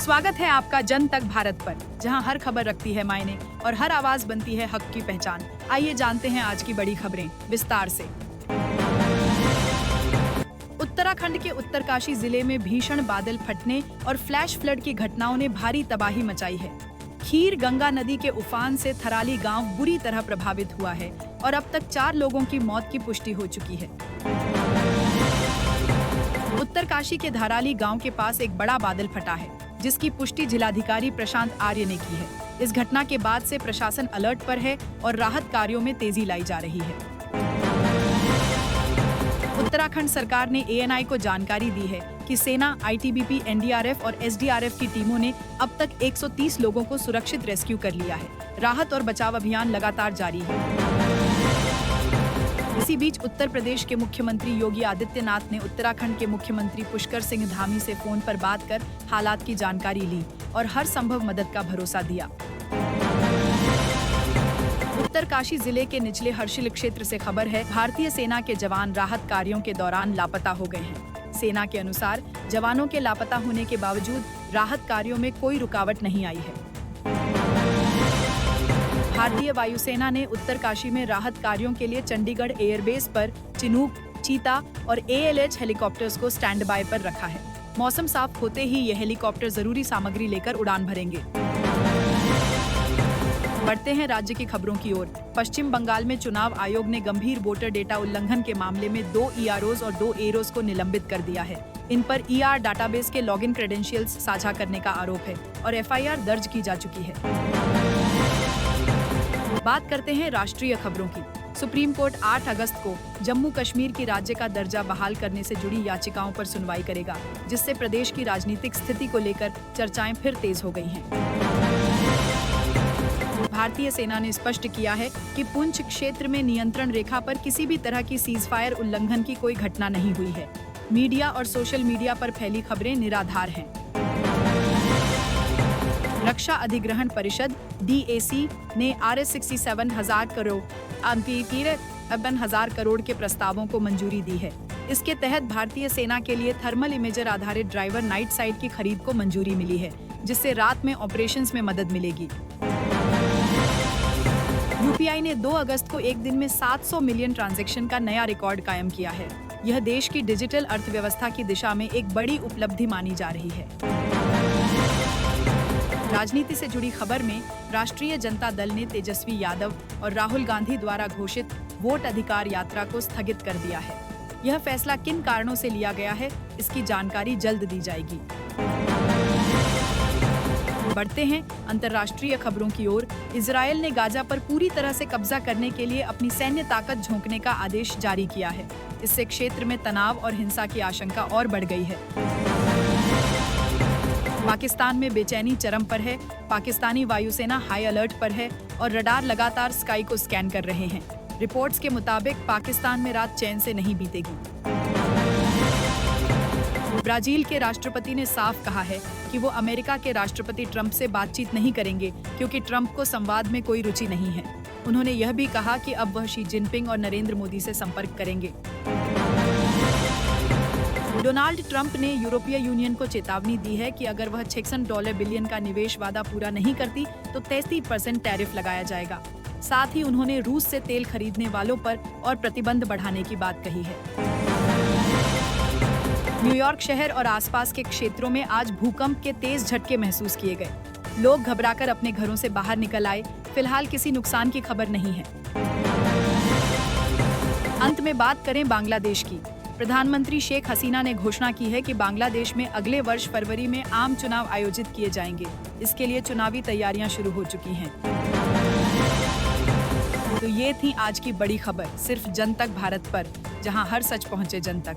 स्वागत है आपका जन तक भारत पर, जहां हर खबर रखती है मायने और हर आवाज बनती है हक की पहचान। आइए जानते हैं आज की बड़ी खबरें विस्तार से। उत्तराखंड के उत्तरकाशी जिले में भीषण बादल फटने और फ्लैश फ्लड की घटनाओं ने भारी तबाही मचाई है। खीर गंगा नदी के उफान से थराली गांव बुरी तरह प्रभावित हुआ है और अब तक 4 लोगों की मौत की पुष्टि हो चुकी है। उत्तरकाशी के धाराली गांव के पास एक बड़ा बादल फटा है, जिसकी पुष्टि जिलाधिकारी प्रशांत आर्य ने की है। इस घटना के बाद से प्रशासन अलर्ट पर है और राहत कार्यों में तेजी लाई जा रही है। उत्तराखंड सरकार ने ANI को जानकारी दी है कि सेना, ITBP, NDRF और SDRF की टीमों ने अब तक 130 लोगों को सुरक्षित रेस्क्यू कर लिया है। राहत और बचाव अभियान लगातार जारी है। इसी बीच उत्तर प्रदेश के मुख्यमंत्री योगी आदित्यनाथ ने उत्तराखंड के मुख्यमंत्री पुष्कर सिंह धामी से फोन पर बात कर हालात की जानकारी ली और हर संभव मदद का भरोसा दिया। उत्तरकाशी जिले के निचले हर्षिल क्षेत्र से खबर है, भारतीय सेना के जवान राहत कार्यों के दौरान लापता हो गए हैं। सेना के अनुसार जवानों के लापता होने के बावजूद राहत कार्यों में कोई रुकावट नहीं आई है। भारतीय वायुसेना ने उत्तरकाशी में राहत कार्यों के लिए चंडीगढ़ एयरबेस पर चिनूक, चीता और ALH हेलीकॉप्टर्स को स्टैंड बाय पर रखा है। मौसम साफ होते ही ये हेलीकॉप्टर जरूरी सामग्री लेकर उड़ान भरेंगे। बढ़ते हैं राज्य की खबरों की ओर। पश्चिम बंगाल में चुनाव आयोग ने गंभीर वोटर डेटा उल्लंघन के मामले में 2 EROs और 2 AROs को निलंबित कर दिया है। इन पर ER डाटाबेस के लॉगिन क्रेडेंशियल्स साझा करने का आरोप है और FIR दर्ज की जा चुकी है। बात करते हैं राष्ट्रीय खबरों की। सुप्रीम कोर्ट 8 अगस्त को जम्मू कश्मीर की राज्य का दर्जा बहाल करने से जुड़ी याचिकाओं पर सुनवाई करेगा, जिससे प्रदेश की राजनीतिक स्थिति को लेकर चर्चाएं फिर तेज हो गई हैं। भारतीय सेना ने स्पष्ट किया है कि पुंछ क्षेत्र में नियंत्रण रेखा पर किसी भी तरह की सीजफायर उल्लंघन की कोई घटना नहीं हुई है। मीडिया और सोशल मीडिया पर फैली खबरें निराधार हैं। रक्षा अधिग्रहण परिषद DAC ने RS 67,000 करोड़ 53,000 करोड़ के प्रस्तावों को मंजूरी दी है। इसके तहत भारतीय सेना के लिए थर्मल इमेजर आधारित ड्राइवर नाइट साइट की खरीद को मंजूरी मिली है, जिससे रात में ऑपरेशंस में मदद मिलेगी। UPI ने 2 अगस्त को एक दिन में 700 मिलियन ट्रांजैक्शन का नया रिकॉर्ड कायम किया है। यह देश की डिजिटल अर्थव्यवस्था की दिशा में एक बड़ी उपलब्धि मानी जा रही है। राजनीति से जुड़ी खबर में राष्ट्रीय जनता दल ने तेजस्वी यादव और राहुल गांधी द्वारा घोषित वोट अधिकार यात्रा को स्थगित कर दिया है। यह फैसला किन कारणों से लिया गया है, इसकी जानकारी जल्द दी जाएगी। बढ़ते हैं अंतर्राष्ट्रीय खबरों की ओर। इजरायल ने गाजा पर पूरी तरह से कब्जा करने के लिए अपनी सैन्य ताकत झोंकने का आदेश जारी किया है। इससे क्षेत्र में तनाव और हिंसा की आशंका और बढ़ गई है। पाकिस्तान में बेचैनी चरम पर है। पाकिस्तानी वायुसेना हाई अलर्ट पर है और रडार लगातार स्काई को स्कैन कर रहे हैं। रिपोर्ट्स के मुताबिक पाकिस्तान में रात चैन से नहीं बीतेगी। ब्राजील के राष्ट्रपति ने साफ कहा है कि वो अमेरिका के राष्ट्रपति ट्रंप से बातचीत नहीं करेंगे, क्योंकि ट्रंप को संवाद में कोई रुचि नहीं है। उन्होंने यह भी कहा कि अब वह शी जिनपिंग और नरेंद्र मोदी से संपर्क करेंगे। डोनाल्ड ट्रंप ने यूरोपीय यूनियन को चेतावनी दी है कि अगर वह $600 बिलियन का निवेश वादा पूरा नहीं करती तो 33% टैरिफ लगाया जाएगा। साथ ही उन्होंने रूस से तेल खरीदने वालों पर और प्रतिबंध बढ़ाने की बात कही है। न्यूयॉर्क शहर और आसपास के क्षेत्रों में आज भूकंप के तेज झटके महसूस किए गए। लोग घबराकर अपने घरों से बाहर निकल आए। फिलहाल किसी नुकसान की खबर नहीं है। अंत में बात करें बांग्लादेश की। प्रधानमंत्री शेख हसीना ने घोषणा की है कि बांग्लादेश में अगले वर्ष फरवरी में आम चुनाव आयोजित किए जाएंगे। इसके लिए चुनावी तैयारियां शुरू हो चुकी हैं। तो ये थी आज की बड़ी खबर, सिर्फ जन तक भारत पर, जहां हर सच पहुंचे जन तक।